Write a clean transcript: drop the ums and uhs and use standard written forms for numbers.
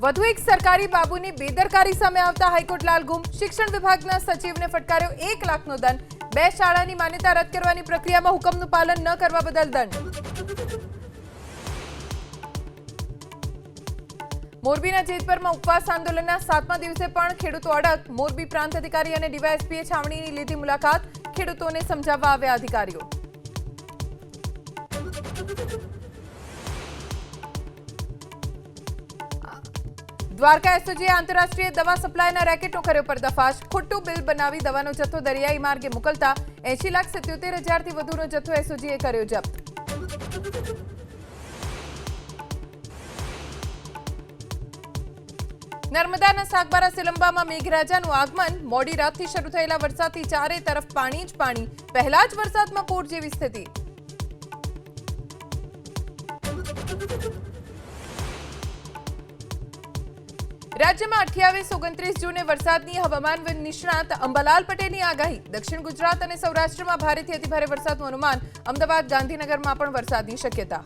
વધુ એક સરકારી બાબુની બેદરકારી સામે આવતા હાઈકોર્ટ લાલગુમ શિક્ષણ વિભાગના સચિવને ફટકાર્યો 1 લાખનો દંડ 2 શાળાની માન્યતા રદ કરવાની પ્રક્રિયામાં હુકમનું પાલન ન કરવા બદલ દંડ મોરબીના જેતપરમાં ઉપવાસ આંદોલનના 7મા દિવસે પણ ખેડૂતો અડગ મોરબી પ્રાંત અધિકારી અને ડીવાયએસપીએ છાવણીની લીધી મુલાકાત ખેડૂતોને સમજાવવા આવ્યા અધિકારીઓ દ્વારકા એસઓજીએ આંતરરાષ્ટ્રીય દવા સપ્લાયના રેકેટનો કર્યો પર્દાફાશ ખોટું બિલ બનાવી દવાનો જથ્થો દરિયાઈ માર્ગે મોકલતા 80,77,000થી વધુનો જથ્થો એસઓજીએ કર્યો જપ્ત નર્મદાના સાગબારા સિલંબામાં મેઘરાજાનું આગમન મોડી રાતથી શરૂ થયેલા વરસાદથી ચારે તરફ પાણી જ પાણી પહેલા જ વરસાદમાં પૂર જેવી સ્થિતિ રાજ્યમાં 28-29 જૂને વરસાદની હવામાન નિષ્ણાત અંબાલાલ પટેલની આગાહી દક્ષિણ ગુજરાત અને સૌરાષ્ટ્રમાં ભારેથી અતિભારે વરસાદનું અનુમાન અમદાવાદ ગાંધીનગરમાં પણ વરસાદની શક્યતા